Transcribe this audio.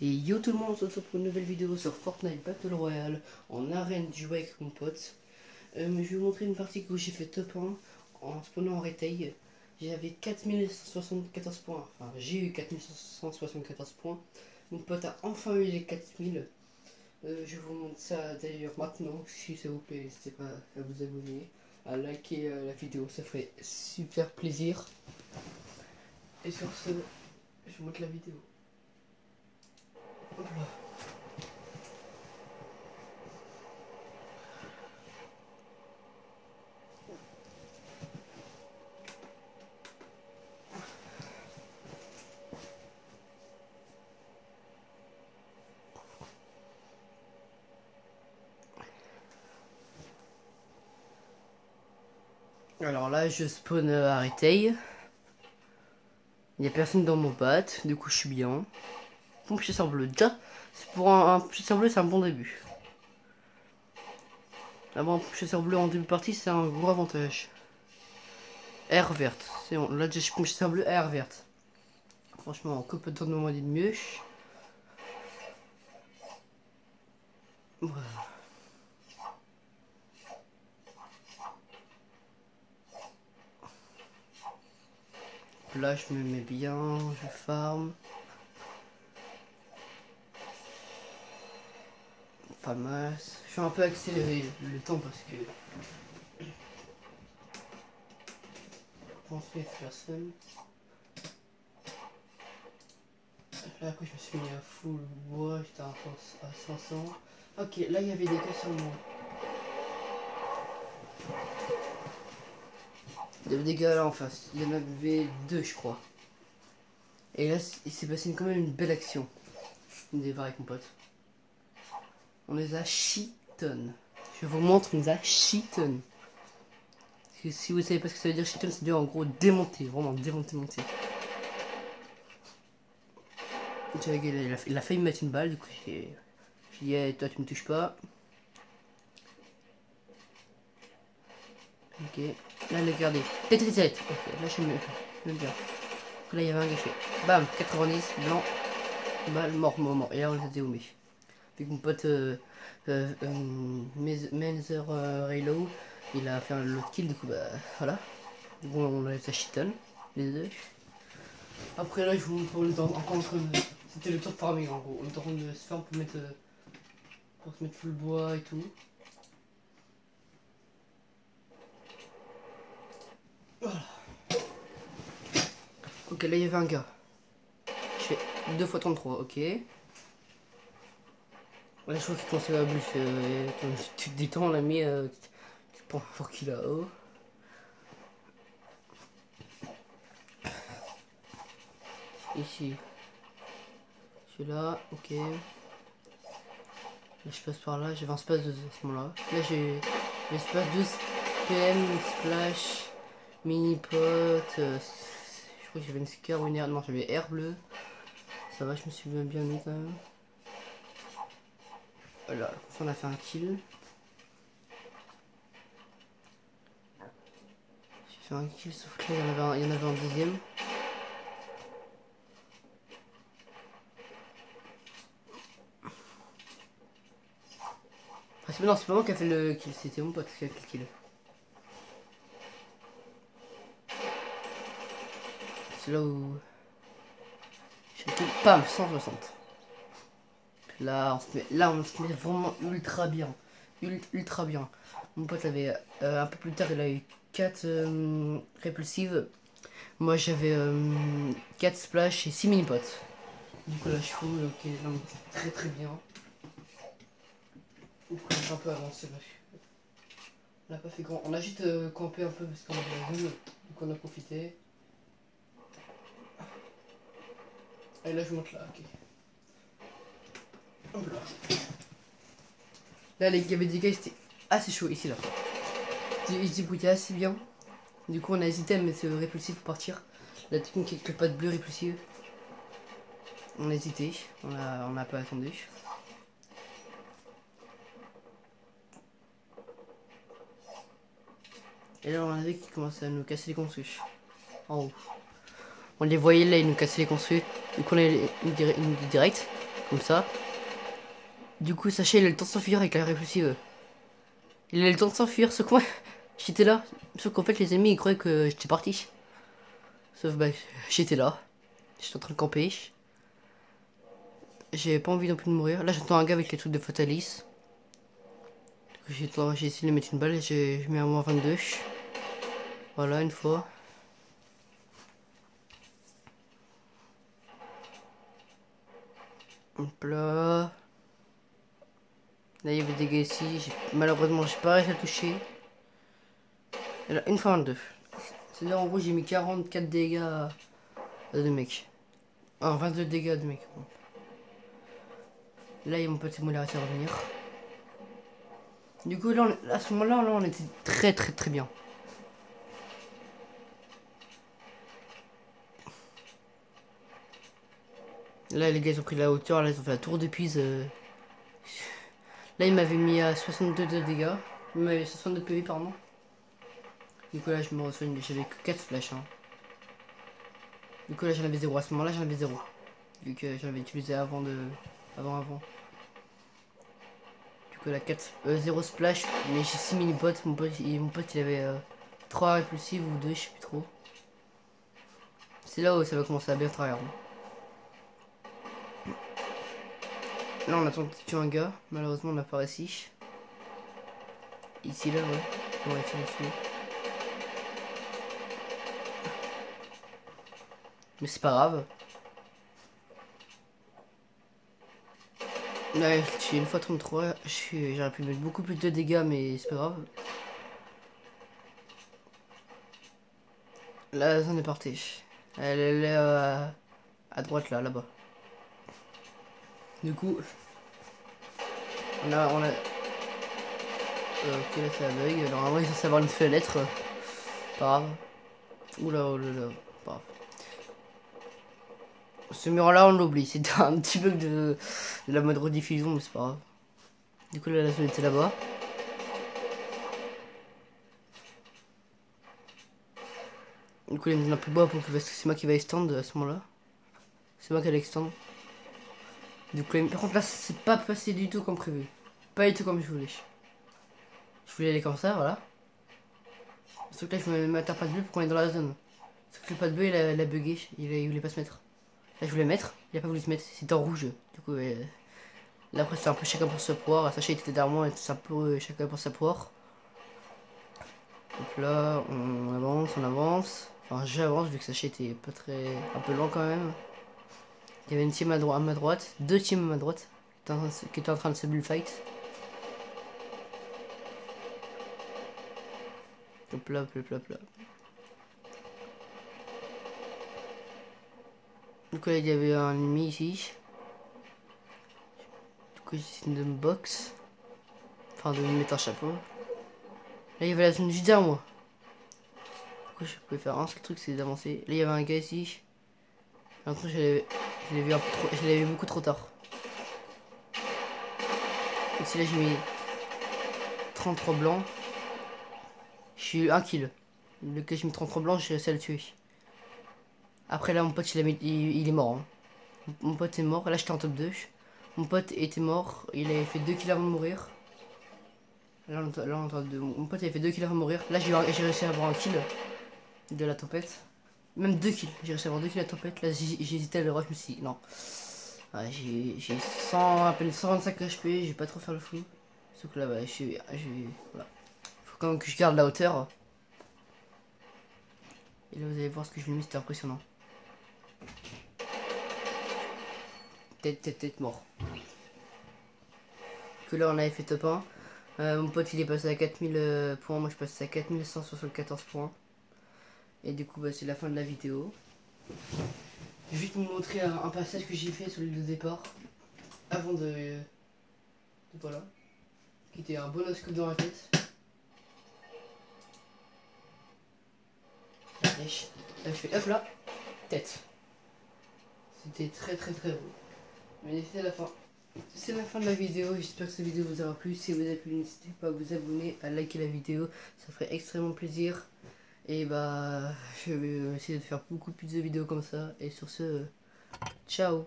Et yo tout le monde, on se retrouve pour une nouvelle vidéo sur Fortnite Battle Royale en arène du jouer avec mon pote. Je vais vous montrer une partie que j'ai fait top 1 en spawnant en retail. J'avais 4174 points, enfin j'ai eu 4174 points. Mon pote a enfin eu les 4000. Je vous montre ça d'ailleurs maintenant, si ça vous plaît, n'hésitez pas à vous abonner, à liker la vidéo, ça ferait super plaisir. Et sur ce, je vous montre la vidéo. Hop là. Alors là, je spawn à retail. Il n'y a personne dans mon bat, du coup je suis bien. Pompe chasseur bleu, déjà, pour un chasseur bleu, c'est un bon début. Avoir un chasseur bleu en début de partie, c'est un gros avantage. Air verte, c'est bon. Là, j'ai pompe chasseur bleu, air verte. Franchement, que peut-on demander de mieux? Voilà. Là, je me mets bien, je farm. Famas. Je vais un peu accélérer le temps parce que je pense qu'il y a personne. Là, après, je me suis mis à full bois, j'étais à 500. Ok, là, il y avait des cas sur moi. Il y avait des gars là en face. Il y en avait deux, je crois. Et là, il s'est passé quand même une belle action. Une débat avec mon pote. On les a chiton. Je vous montre, on les a chiton. Si vous savez pas ce que ça veut dire chiton, c'est dire en gros démonter, vraiment démonter. Il a failli me mettre une balle, du coup j'ai dit hey, toi tu me touches pas. Ok, là regardez. Tête. Ok, là je me bien. Là il y avait un gâché. Bam, 90, blanc, balle, mort. Et là on les a déhommés. Vu que mon pote Menzer Raylow, il a fait un lot kill, du coup bah voilà. Bon, on a les chiton, les deux. Après là, je vous montre encore en train de... C'était le tour de farming en gros. On est en train de se faire pour se mettre full bois et tout. Voilà. Ok, là il y avait un gars. Je fais 2 x 33, ok. Là je vois qu'il commençait à bluffer. Tu te détends, on l'a mis. Tu prends pour qu'il a haut. Ici. Je suis là, ok. Là, je passe par là, j'avais un space de à ce moment-là. Là j'ai l'espace 12 PM, splash, mini pot. Je crois que j'avais une scar ou une air. Non, j'avais air bleu. Ça va, je me suis bien mis quand même. Voilà, on a fait un kill. J'ai fait un kill, sauf que là il y en avait un deuxième. Enfin, non, c'est pas moi qui a fait le kill, c'était mon pote qui a fait le kill. C'est là où... Pam, 160. Là on se met vraiment ultra bien. Ultra bien. Mon pote avait... un peu plus tard, il a eu 4 répulsives. Moi j'avais 4 splash et 6 mini-pots. Du coup là je suis ok, là, très bien. On va un peu avancer parce que... On n'a pas fait grand... On a juste campé un peu parce qu'on avait la zone. Du coup on a profité. Et là je monte là, ok. Hop là. Là il y avait des gars, c'était assez chaud ici là. Ils se débrouillaient assez bien. Du coup on a hésité à mettre répulsif pour partir. La technique avec le pas de bleu répulsif. On a hésité, on a pas attendu. Et là on avait qui commençait à nous casser les construits. En haut. On les voyait là, ils nous cassaient les construits. Du coup on a une direct. Comme ça. Du coup, sachez, il a le temps de s'enfuir avec la répulsive. Il a le temps de s'enfuir, ce coin. J'étais là. Sauf qu'en fait, les ennemis, ils croyaient que j'étais parti. Sauf bah, j'étais là. J'étais en train de camper. J'ai pas envie non plus de mourir. Là, j'entends un gars avec les trucs de Fatalis. J'ai essayé de mettre une balle et je mets à moins 22. Voilà, une fois. Hop là. Là, il y avait des gars ici. Malheureusement, j'ai pas réussi à le toucher. Et là, une fois 22. C'est-à-dire, en gros, j'ai mis 44 dégâts à 2 mecs. Ah, 22 dégâts à 2 mecs. Bon. Là, il y a mon petit moulin à revenir. Du coup, là, à ce moment-là, on était très bien. Là, les gars, ils ont pris la hauteur. Là, ils ont fait la tour de Pise. Là, il m'avait mis à 62 de dégâts. Il m'avait 62 PV, pardon. Du coup, là, je me resoigne. J'avais que 4 flashs. Hein. Du coup, là, j'en avais 0. À ce moment-là, j'en avais 0. Vu que j'avais utilisé avant de. Avant. Du coup, là, 0 splash. Mais j'ai 6 mini-pots. Mon pote, il avait 3 répulsives ou 2, je sais plus trop. C'est là où ça va commencer à bien travailler. Hein. Là, on attend de tuer un gars. Malheureusement, on n'a pas réussi. Ici, là, ouais. On va essayer de. Mais c'est pas grave. Ouais, je suis une fois 33. J'aurais pu mettre beaucoup plus de dégâts, mais c'est pas grave. Là, la zone est partie. Elle est à droite, là-bas. Du coup, on a. Ok, là, c'est la bug. Normalement, il est censé avoir une fenêtre. Pas grave. Oula, oh là là. Pas grave. Ce mur-là, on l'oublie. C'était un petit bug de la mode rediffusion, mais c'est pas grave. Du coup, là, la zone était là-bas. Du coup, il me donne un peu de bois parce que c'est moi qui va extendre à ce moment-là. C'est moi qui allais extendre. Du coup, par contre, là, c'est pas passé du tout comme prévu. Pas du tout comme je voulais. Je voulais aller comme ça, voilà. Sauf que là, je vais mettre un pas de bleu pour qu'on est dans la zone. Sauf que le pas de bleu, il a bugué. Il voulait pas se mettre. Là, je voulais mettre. Il a pas voulu se mettre. C'était en rouge. Du coup, là, après, c'était un peu chacun pour sa poire. Sacha était derrière moi et c'est un peu chacun pour sa poire. Donc là, on avance. Enfin, j'avance vu que Sacha était pas très. Un peu lent quand même. Il y avait une team à ma droite. 2 teams à ma droite. Qui étaient en train de se bullfight. Hop là, hop là. Du coup, là, il y avait un ennemi ici. Du coup, j'essaie de me box. Enfin, de me mettre un chapeau. Là, il y avait la zone juste derrière moi. Du coup, je pouvais faire un seul truc, c'est d'avancer. Là, il y avait un gars ici. Après, je l'avais vu un peu trop. Je l'avais vu beaucoup trop tard. Ici, là, j'ai mis 33 blancs. Je suis eu un kill. Le que j'ai mis 33 blancs, j'ai réussi à le tuer. Après, là, mon pote, il est mort. Hein. Mon pote est mort. Là, j'étais en top 2. Mon pote était mort. Il avait fait 2 kills avant de mourir. Là, mon pote avait fait 2 kills avant de mourir. Là, j'ai réussi à avoir un kill de la tempête. Même 2 kills. J'ai réussi à avoir 2 kills de la tempête. Là, j'hésitais à le rush. Je me suis dit, non. Ouais, j'ai à peine 125 HP. Je vais pas trop faire le fou. Sauf que là, bah, voilà. Faut quand même que je garde la hauteur. Et là, vous allez voir ce que je lui ai mis. C'était impressionnant. Tête mort. Que là, on avait fait top 1. Mon pote il est passé à 4000 points, moi je passe à 4174 points. Et du coup bah, c'est la fin de la vidéo. Je vais juste vous montrer un passage que j'ai fait sur l'île de départ. Avant de voilà. Qui était un bon oscope dans la tête. Là je fais hop là, tête. C'était très beau. Mais c'est la fin. C'est la fin de la vidéo, j'espère que cette vidéo vous aura plu. Si vous avez plu, n'hésitez pas à vous abonner, à liker la vidéo, ça ferait extrêmement plaisir. Et bah, je vais essayer de faire beaucoup plus de vidéos comme ça. Et sur ce, ciao.